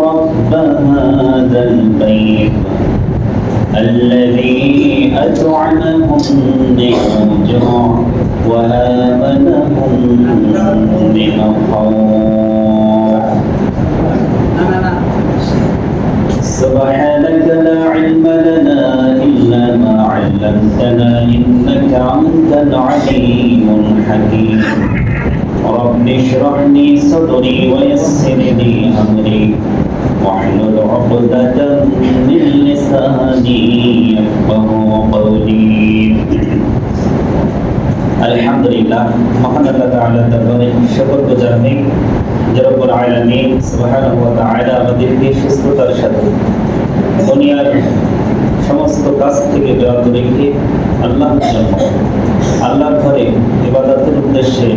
رب هذا البيت الذي أطعمهم من جوع وآمنهم من خوف سبحانك لا علم لنا إلا ما علمتنا إنك أنت العليم الحكيم رب اشرح لي صدري ويسر لي أمري واحلل عقدة من لساني يفقهوا قولي আলহামদুলিল্লাহ মহান আল্লাহ তাআলা দরবারে শুকর গুজার হই যে রব্বুল আলামিন সুবহানাহু ওয়া তাআলা আমাদেরকে সুস্থতার সাথে দুনিয়ার সমস্ত কাজ থেকে বিরত রেখে আল্লাহর ঘরে ইবাদতের উদ্দেশ্যে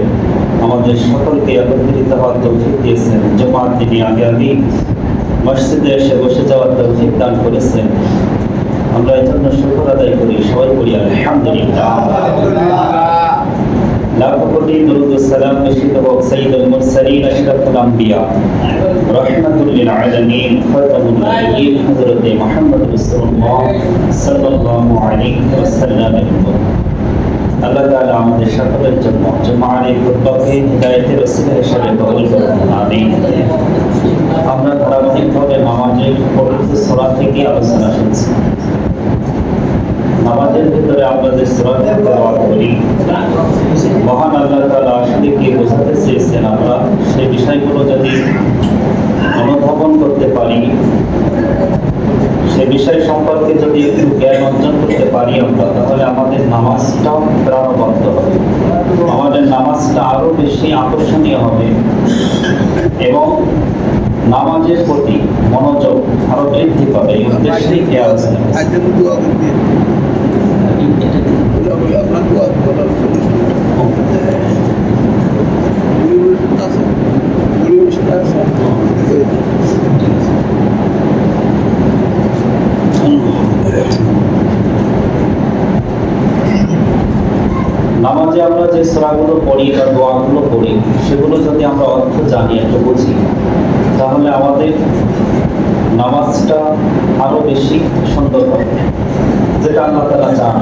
আমাদের সকলকে একত্রিত হওয়ার তৌফিক দিয়েছেন। জুমার দিনে আগে মসজিদে এসে বসে যাওয়ার তৌফিক দান করেছেন। আমরা এর জন্য শুকর আদায় করি, সবাই করি আলহামদুলিল্লাহ। লাখো কোটি দরুদ ও সালাম বর্ষিত হোক সাইয়্যিদুল মুরসালিন আশরাফুল আম্বিয়া রাহমাতুল লিল আলামিন খাতামুন নবিয়্যিন হযরতে মুহাম্মদ রাসূলুল্লাহ সাল্লাল্লাহু আলাইহি ওয়াসাল্লামের উপর। আল্লাহ তাআলা আমাদের সকলের জন্য জুমার এই খুতবাকে হিদায়াতের ওসিলা হিসেবে কবুল করুন, আমিন। আমরা ধারাবাহিকভাবে নামাজের পবিত্র সূরা থেকে আলোচনা শুনছি। নামাজের ভিতরে আমরা যে সূরাটি তেলাওয়াত করি, মহান আল্লাহ তাআলা আসলে কি বোঝাতে চেয়েছেন আমরা সেই বিষয়গুলো যদি অনুধাবন করতে পারি, সে বিষয় সম্পর্কে যদি একটু জ্ঞান অর্জন করতে পারি আমরা, তাহলে আমাদের নামাজটাও প্রাণবন্ত হবে, আমাদের নামাজটা আরো বেশি আকর্ষণীয় হবে এবং নামাজের প্রতি মনোযোগ আরো বৃদ্ধি পাবে। এই উদ্দেশ্যেই কি আলোচনা নামাজে আমরা যে সূরাগুলো পড়ি বা দোয়াগুলো পড়ি, সেগুলো যদি আমরা অর্থ জানি, একটু বুঝি, তাহলে আমাদের নামাজটা আরো বেশি সুন্দর হবে। যেটা আল্লাহ তাআলা চান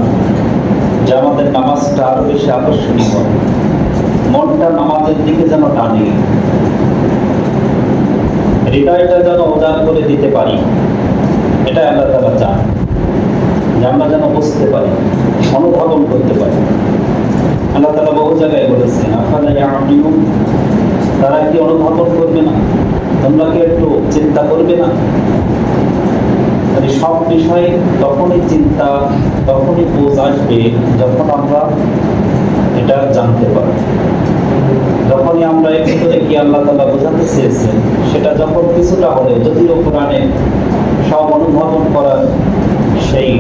যে আমাদের নামাজটা আরো বেশি আকর্ষণীয় হবে, মনটা নামাজের দিকে যেন টানে, হৃদয়টা যেন উজাড় করে দিতে পারি, এটা আল্লাহ তাআলা চান যে আমরা যেন বুঝতে পারি, অনুধাবন করতে পারি। আল্লাহ তাআলা বহু জায়গায় বলেছেন, আফালা ইয়া'কিলুন, তারা কি অনুধাবন করবে না? তোমরা কি একটু চিন্তা করবে না? সব বিষয়ে তখনই চিন্তা, তখনই বোঝ আসবে যখন আমরা এটা জানতে পারি, যখনই আমরা এর ভিতরে কি আল্লাহ তাআলা বোঝাতে চেয়েছেন সেটা যখন কিছুটা হলে, যদিও কোরআনে সব অনুধাবন করার সেই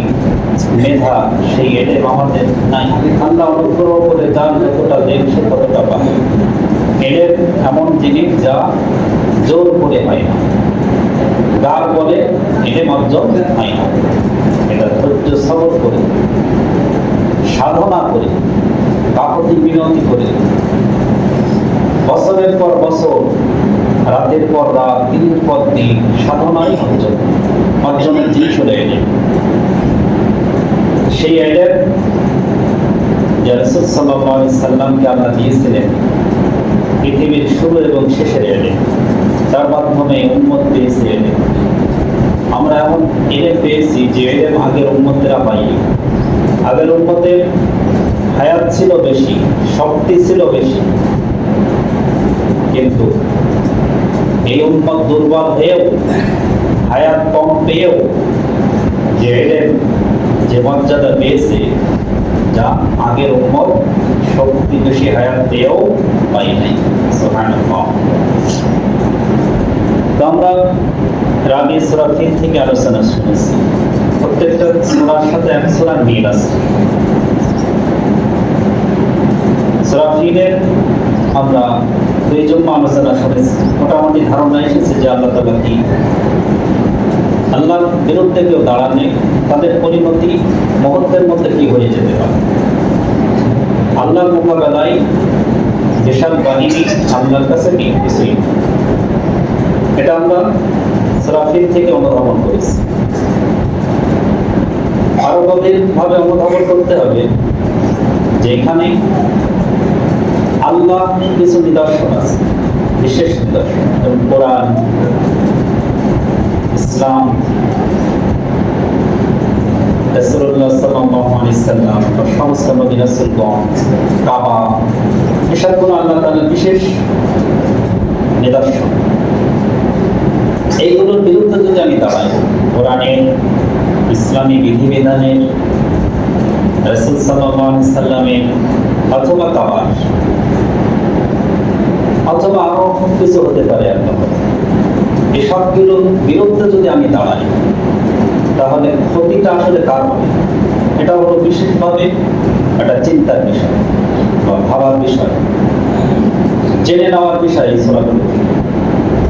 মেধা, সেই এলেম আমাদের নাই। আল্লাহ অনুগ্রহ করে যার যতটা দেন সে ততটা পায়। এলেম এমন জিনিস যা জোর করে হয় না, গার বলে এলেম অর্জন হয় না, এটা ধৈর্য সবর করে, সাধনা করে, কাকুতি বিনতি করে, বছরের পর বছর, রাতের পর রাত, দিনের পর দিন সাধনাই অর্জনের জিনিস হলো এলেম। সেই এলেম যে রাসূল সাল্লাল্লাহু আলাইহি সাল্লামকে আল্লাহ দিয়েছিলেন, পৃথিবীর শুরু এবং শেষের এলেম, তার মাধ্যমে উম্মত পেয়েছে এলেম। আমরা এমন এলেম পেয়েছি যে এলেম আগের উম্মতেরা পায়নি। আগের উম্মতের হায়াত ছিল বেশি, শক্তি ছিল বেশি, কিন্তু এই উম্মত দুর্বল হয়েও, হায়াত কম পেয়েও যে এলেম, যে মর্যাদা পেয়েছে, যা আগের উম্মত শক্তি বেশি হায়াত পেয়েও পাই নাই। সুবহানাল্লাহ। তো আমরা রাবি সূরা ফিল থেকে আলোচনা শুনেছি। প্রত্যেকটা সূরার সাথে এক সূরার মিল আছে। সূরা ফিলের আমরা দুই জুম্মা আলোচনা শুনেছি। মোটামুটি ধারণা এসেছে যে আল্লাহ তাআলা কি, আল্লাহর বিরুদ্ধে কেউ দাঁড়ালে তাদের পরিণতি মুহূর্তের মধ্যে কি হয়ে যেতে পারে। আল্লাহর মোকাবেলায় যেসব বাহিনী আল্লাহর কাছে কিছুই, এটা আমরা সূরা ফিল থেকে অনুধাবন করেছি। আরো গভীরভাবে অনুধাবন করতে হবে যে এখানে আল্লাহ কিছু নিদর্শন আছে, বিশেষ নিদর্শন, যেমন কোরআন, ইসলাম, রাসূলুল্লাহ সাল্লাল্লাহু আলাইহি সাল্লাম, সমস্ত নবী রাসূলগণ, কাবা, এসবগুলো আল্লাহ তাআলার বিশেষ নিদর্শন। এইগুলোর বিরুদ্ধে যদি আমি দাঁড়াই, কোরআনের, ইসলামী বিধিবিধানের, রাসূল সাল্লাল্লাহু আলাইহি সাল্লামের, অথবা কাবার, অথবা আরো কিছু হতে পারে, এসবগুলোর বিরুদ্ধে যদি আমি দাঁড়াই, তাহলে ক্ষতিটা আসলে কার হবে? এটা হলো বিশেষভাবে একটা চিন্তার বিষয় বা ভাবার বিষয়, জেনে নেওয়ার বিষয়। এই সূরাগুলো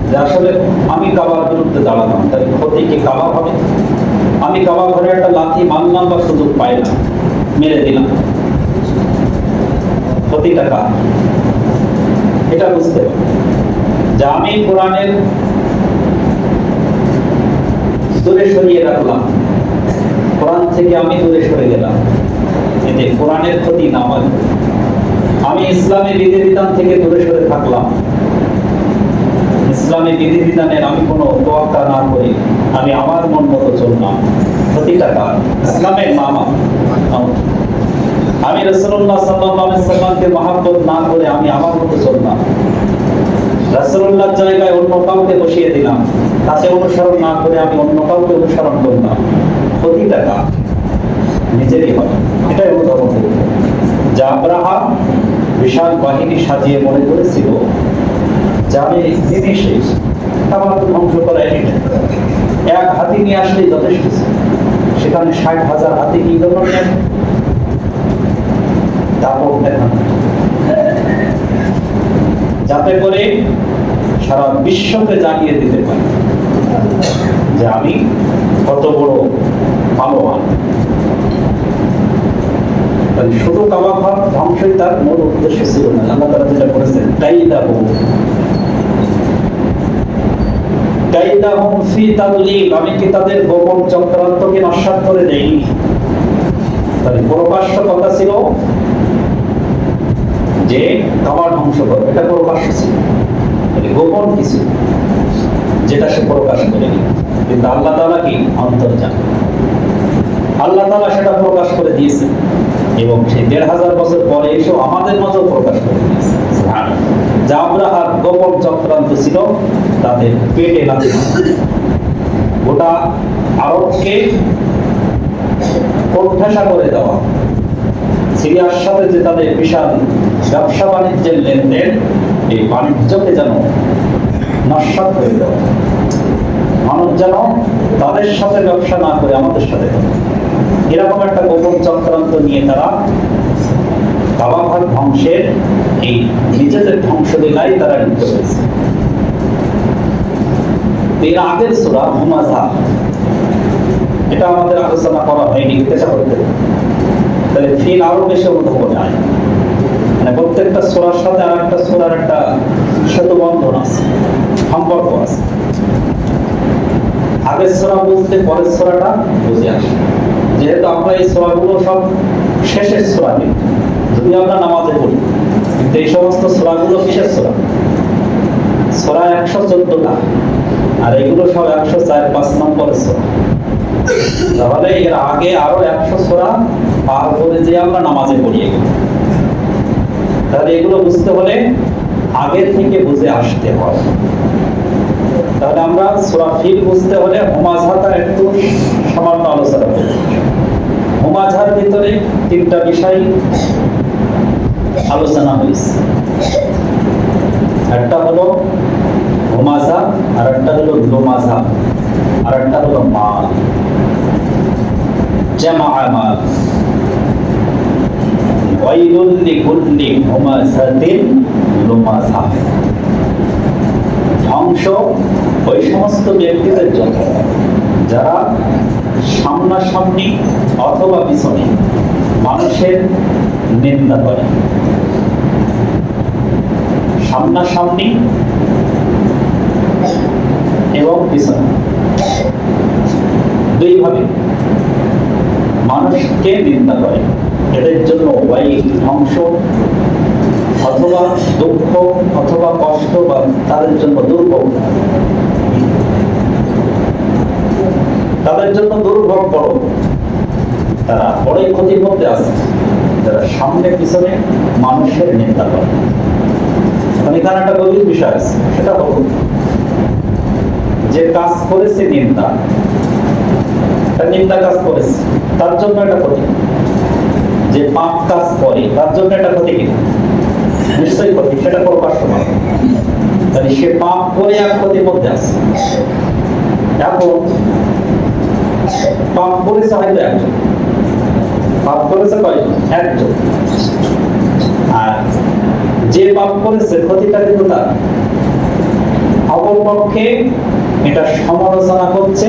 যে আসলে আমি কাবার বিরুদ্ধে দাঁড়ালাম, তাহলে ক্ষতি কি কাবার হবে? আমি কাবা ঘরে একটা লাথি মারলাম বা সুযোগ পাইলাম, মেরে দিলাম, ক্ষতিটা কার? এটা বুঝতে হবে যে আমি কোরআনের দূরে সরিয়ে রাখলাম, কোরআন থেকে আমি দূরে সরে গেলাম, এতে কোরআনের ক্ষতি না হয়। আমি ইসলামী বিধিবিধান থেকে দূরে সরে থাকলাম, ইসলামী বিধিবিধানের আমি কোনো তোয়াক্কা না করি, আমি আমার মন মতো চললাম, ক্ষতিটা কার? ইসলামের নামা। আমি রাসূলুল্লাহ সাল্লাল্লাহু আলাইহি সাল্লামকে মহব্বত না করে আমি আমার মতো চললাম, রাসূলুল্লাহর জায়গায় অন্য কাউকে বসিয়ে দিলাম, তাকে অনুসরণ না করে আমি অন্য কাউকে অনুসরণ করলাম, ক্ষতিটা কার? নিজেরই হবে। এটাই অনুধাবন করতে হবে। যা আব্রাহা বিশাল বাহিনী সাজিয়ে মনে করেছিল যে আমি নিমেষে কাবাকে ধ্বংস করা, এক হাতি নিয়ে আসলেই যথেষ্ট ছিল, সেখানে 60,000 হাতি কি জন্য নেন? দাপট দেখান, যাতে করে সারা বিশ্বকে জানিয়ে দিতে পারি যে আমি কত বড় পালোয়ান। শুধু কাবা ঘর ধ্বংসই তার মূল উদ্দেশ্য ছিল না। আল্লাহ তাআলা যেটা করেছেন, কাইদাহুম ফি তাদলিল, আমি কি তাদের গোপন চক্রান্তকে নস্যাৎ করে দেইনি? তাহলে প্রকাশ্য কথা ছিল যে কাবা ধ্বংস করবে, এটা প্রকাশ্য ছিল, গোপন কিছু যেটা সে প্রকাশ করেনি। কিন্তু আল্লাহ তাআলা কি অন্তর্জামী, আল্লাহ তাআলা সেটা প্রকাশ করে দিয়েছেন এবং সেই ১৫০০ বছর পরে এসেও আমাদের মাঝেও প্রকাশ করে দিয়েছে। যা আব্রাহার গোপন চক্রান্ত ছিল তাদের পেটে লাথি, গোটা আরবকে কোণঠাসা করে দেওয়া, সিরিয়ার সাথে যে তাদের বিশাল ব্যবসা বাণিজ্যের লেনদেন, এই বাণিজ্যকে যেন নস্যাৎ করে দেওয়া, মানুষ যেন তাদের সাথে ব্যবসা না করে আমাদের সাথে, এরকম একটা গোপন চক্রান্ত নিয়ে তারা কাবা ঘর ধ্বংসের এই নিজেদের ধ্বংসলীলায় তারা লিপ্ত হয়েছে। এর আগের সূরা হুমাযা, এটা আমাদের আলোচনা করা হয়নি, এটা করতে তাহলে ফিল আরো বেশি অনুধাবন হয়। মানে প্রত্যেকটা সূরার সাথে আর একটা সূরার একটা সেতু বন্ধন আছে, সম্পর্ক আছে। আগের সূরা বুঝতে পরের সূরাটা বুঝে আসে। যেহেতু আমরা এই সূরাগুলো সব শেষের সূরা, যদি আমরা নামাজে পড়ি, কিন্তু এই সমস্ত সূরাগুলো কিসের সূরা? সূরা 114টা, আর এগুলো সব 104-5 নম্বরের সূরা। তাহলে এর আগে আরো 100 সূরা পার করে যে আমরা নামাজে পড়ি এগুলো। তাহলে এগুলো বুঝতে হলে আগে থেকে বুঝে আসতে হয়। তাহলে আমরা সূরা ফিল বুঝতে হলে হুমাযাটা একটু সামান্য আলোচনা করব। হুমাযার ভিতরে 3টা বিষয় আলোচনা হয়েছে। একটা হলো হুমাযা, আর একটা হলো লুমাযা, আর একটা হলো মাল, জামা মাল। ওয়াইলুল লিকুল্লি হুমাযাতিন লুমাযা, ধ্বংস ওই সমস্ত ব্যক্তিদের জন্য যারা সামনাসামনি অথবা পিছনে মানুষের নিন্দা করে। সামনাসামনি এবং পিছনে, দুইভাবে মানুষকে নিন্দা করে। এদের জন্য ওয়াইল, ধ্বংস অথবা দুঃখ অথবা কষ্ট, বা তাদের জন্য দুর্ভোগ, তাদের জন্য দুর্ভোগ বড়। তারা বড়ই ক্ষতির মধ্যে আছে যারা সামনে পিছনে মানুষের নিন্দা করে। এখানে একটা গভীর বিষয় আছে, সেটা হলো যে কাজ করেছে নিন্দা, নিন্দা কাজ করেছে তার জন্য একটা ক্ষতি, যে পাপ কাজ করে তার জন্য একটা ক্ষতি, কি নিশ্চয়ই ক্ষতি, সেটা প্রকাশ করে। তাহলে সে পাপ করে এক ক্ষতির মধ্যে আছে। এখন পাপ করেছে হয়তো একজন, পাপ করেছে কয়জন? একজন। আর যে পাপ করেছে ক্ষতিটা কিন্তু তার। অপরপক্ষে এটা সমালোচনা করছে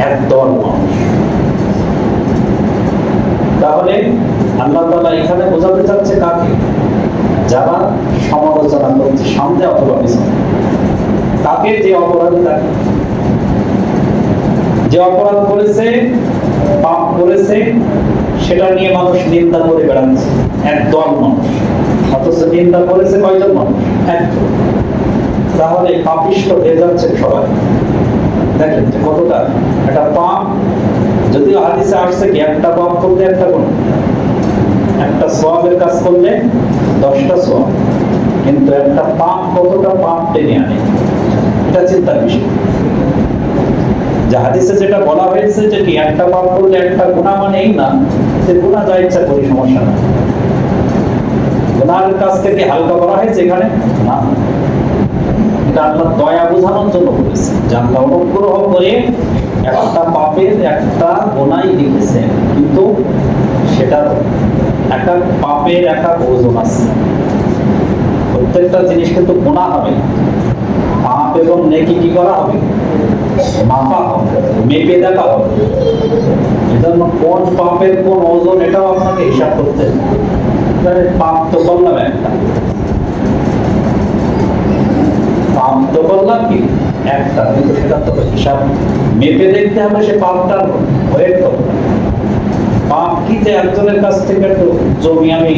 একদল মানুষ। তাহলে আল্লাহ তাআলা এখানে বোঝাতে চাচ্ছে কাকে? যারা সমালোচনা করছে সামনে অথবা পিছনে। তাকে, যে অপরাধী, তাকে, যে অপরাধ করেছে, পাপ করেছে, সেটা নিয়ে মানুষ নিন্দা করে বেড়াচ্ছে একদল মানুষ। অথচ নিন্দা করেছে কয়জন মানুষ? একজন। তাহলে পাপিষ্ঠ হয়ে যাচ্ছে সবাই। দেখেন যে কতটা একটা পাপ, যদিও হাদিসে আসছে কি একটা পাপ করলে একটা গুণ, একটা সওয়াবের কাজ করলে 10টা সওয়াব, কিন্তু একটা পাপ কতটা পাপ টেনে আনে, এটা চিন্তার বিষয়। যে হাদিসে যেটা বলা হয়েছে যে কি একটা পাপ করলে একটা গুনাহ, মানে এই না যে গুনাহ যা ইচ্ছা করি সমস্যা না, গুনাহের কাজ থেকে হালকা করা হয়েছে এখানে না। এটা আল্লাহ দয়া বোঝানোর জন্য বলেছে, যে আল্লাহ অনুগ্রহ করে একটা পাপের একটা গুনাহই লিখেছেন, কিন্তু সেটা একটা পাপের একটা ওজন আছে। প্রত্যেকটা জিনিস কিন্তু গুনাহ হবে, পাপ এবং নেকি কি করা হবে? মাপা হবে, মেপে দেখা হবে। এজন্য কোন পাপের কোন ওজন এটাও আপনাকে হিসাব করতে হবে। পাপ তো বললাম একটা, পাপ তো বললাম কি একটা, কিন্তু সেটা তো হিসাব মেপে দেখতে হবে সে পাপটার ওয়েট কত। পাপ কি যে একজনের কাছ থেকে একটু জমি আমি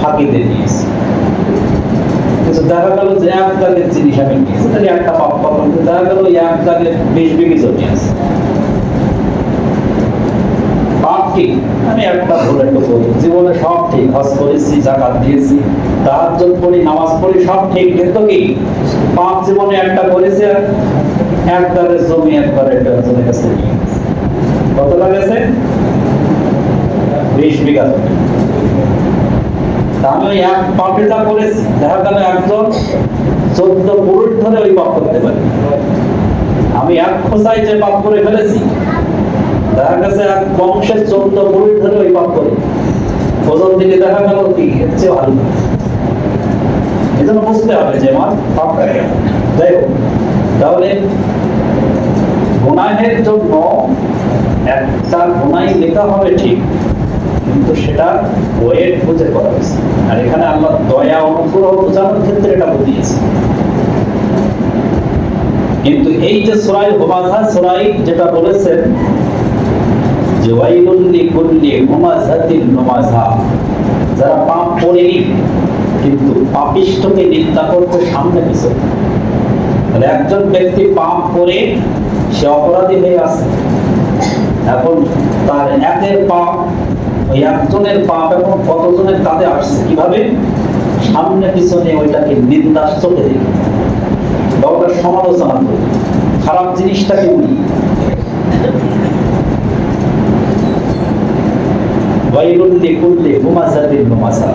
ফাঁকি দিয়ে দিয়েছি, কিন্তু দেখা গেল যে এক দাগের জিনিস আমি নিয়েছি, তাহলে একটা পাপ পাবো। কিন্তু দেখা গেল এক দাগের 20 বিঘি জমি আছে। পাপ কি? আমি একটা ভুল একটু করি, জীবনে সব ঠিক, হজ করেছি, যাকাত দিয়েছি, তাহাজ্জুদ পড়ি, নামাজ পড়ি, সব ঠিক, কিন্তু কি পাপ জীবনে একটা করেছে, এক দাগের জমি একবারে একজনের কাছে নিয়ে গেছে। কত লাগেছে? 20 বিঘা জমি। আমি ওই এক পাপে যা করেছি, দেখা গেল একজন 14 পুরুষ ধরে ওই পাপ করতে পারি। আমি এক খোঁচায় যে পাপ করে ফেলেছি, দেখা গেছে এক বংশের 14 পুরুষ ধরে ওই পাপ করে, ওজন দিকে দেখা গেল কি এর চেয়ে ভালো। এজন্য বুঝতে হবে যে আমার পাপটা কেন। যাই হোক, তাহলে গুনাহের জন্য একটা গুনাহ লেখা হবে ঠিক, কিন্তু সেটা ওয়েট বুঝে করা হয়েছে। আর এখানে আল্লাহ দয়া অনুগ্রহ বোঝানোর ক্ষেত্রে এটা বুঝিয়েছে। কিন্তু এই যে সূরা হুমাযা, সূরাই যেটা বলেছেন যে ওয়াইলুল লিকুল্লি হুমাযাতিন লুমাযা, যারা পাপ করেনি কিন্তু পাপিষ্ঠকে নিন্দা করতে সামনে পিছনে। তাহলে একজন ব্যক্তি পাপ করে সে অপরাধী হয়ে আছে, এখন তার একের পাপ, ওই একজনের পাপ এখন কতজনের কাঁধে আসছে, কিভাবে? সামনে পিছনে ওইটাকে নিন্দার চোখে দেখি, বা ওটার সমালোচনা করি, খারাপ জিনিসটাকে উড়ি। ওয়াইলুল লিকুল্লি হুমাযাতিন লুমাযা,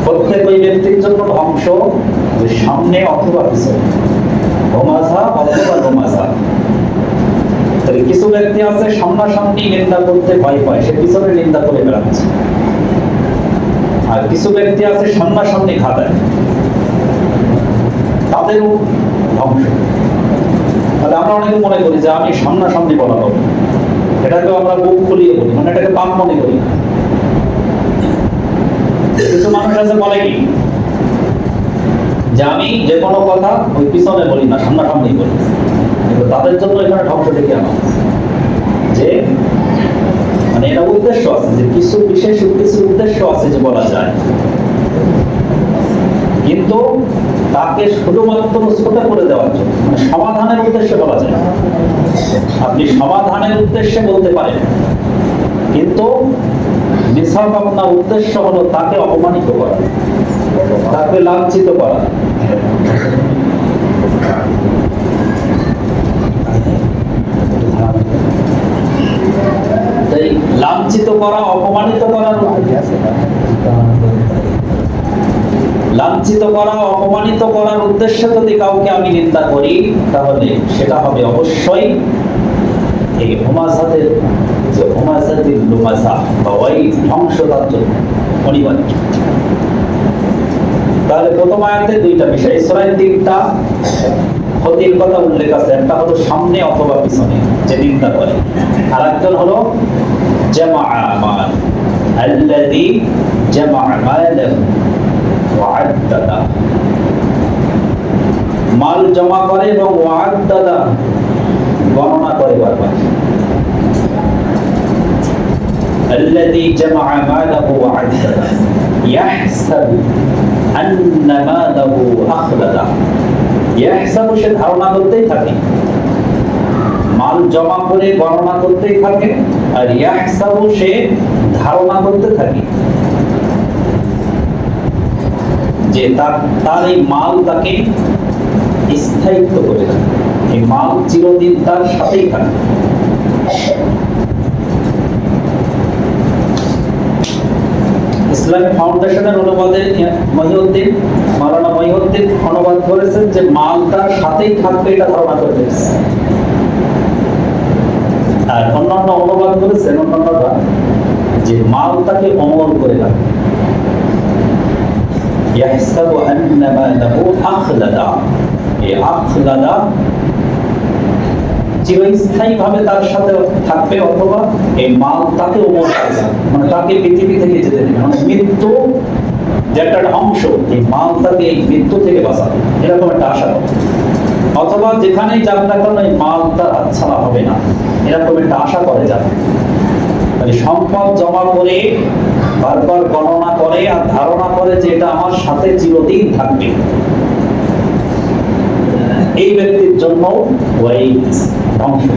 প্রত্যেক ওই ব্যক্তির জন্য ধ্বংস, যে সামনে অথবা পিছনে, হুমাযা অথবা লুমাযা। কিছু ব্যক্তি আছে সামনাসামনি নিন্দা করতে ভয় পায়, সে পিছনে নিন্দা করে বেড়াচ্ছে। আর কিছু ব্যক্তি আছে সামনাসামনি ঘাটায়, তাদেরও ধ্বংস। তাহলে আমরা অনেকে মনে করি যে আমি সামনাসামনি বলা হবে, এটাকেও আমরা বুক খুলিয়ে বলি, মানে এটাকে পাপ মনে করি। কিছু মানুষ আছে বলে কি যে আমি যে কোনো কথা ওই পিছনে বলি না, সামনাসামনি বলি, কিন্তু তাদের জন্য এখানে ধ্বংস ডেকে আনা হচ্ছে। যে মানে এটা উদ্দেশ্য আছে, যে কিছু বিশেষ কিছু উদ্দেশ্য আছে যে বলা যায়, কিন্তু তাকে শুধুমাত্র ছোট করে দেওয়ার জন্য, মানে সমাধানের উদ্দেশ্যে বলা যায়। আপনি সমাধানের উদ্দেশ্যে বলতে পারেন, কিন্তু নিছক আপনার উদ্দেশ্য হলো তাকে অপমানিত করা, তাকে লাঞ্ছিত করা। তাই লাঞ্ছিত করা, অপমানিত করার লাঞ্ছিত করা, অপমানিত করার উদ্দেশ্যে যদি কাউকে আমি নিন্দা করি, তাহলে সেটা হবে অবশ্যই এই হুমাজাতের যে হুমাজাতিল লুমাজা বা ওই ধ্বংসতার জন্য অনিবার্য। তাহলে প্রথম আয়াতে দুইটা বিষয়, সূরায় তিনটা ক্ষতির কথা উল্লেখ আছে। একটা হলো সামনে অথবা পিছনে যে নিন্দা করে, আর একজন হলো জামা মাল, আল্লাযী জামা মালাহু ওয়া আদ্দাদা, মাল জমা করে এবং ওয়া আদ্দাদা গণনা করে বারবার। الذي جمع ماله وعدده يحسب أن ماله أخلده। يحسب সে ধারণা করতেই থাকে, মাল জমা করে গণনা করতেই থাকে, আর ইয়াহসাবু সে ধারণা করতে থাকে যে তার এই মাল তাকে স্থায়িত্ব করে থাকে, এই মাল চিরদিন তার সাথেই থাকে। ইসলামিক ফাউন্ডেশনের অনুবাদে মাওলানা মহিউদ্দিন অনুবাদ করেছেন যে মাল তার সাথেই থাকবে, এটা ধারণা করে ফেলেছে। আর অন্যান্য অনুবাদ করেছেন অন্যান্যরা যে মাল তাকে অমর করে রাখবে। ইয়াহসাবু আন্না মালাহু আখলাদা, এই আখলাদা চিরস্থায়ী ভাবে তার সাথে থাকবে, অথবা এই মাল তাকে অমর করবে, মানে তাকে পৃথিবী থেকে যেতে দেবে, মানে মৃত্যু যে একটা ধ্বংস, এই মাল তাকে এই মৃত্যু থেকে বাঁচাবে, এরকম একটা আশা করে। অথবা যেখানেই যাক না কেন এই মাল তার হাতছাড়া হবে না, এরকম একটা আশা করে যাবে। মানে সম্পদ জমা করে বারবার গণনা করে আর ধারণা করে যে এটা আমার সাথে চিরদিন থাকবে, এই ব্যক্তির জন্য ওই ধ্বংস।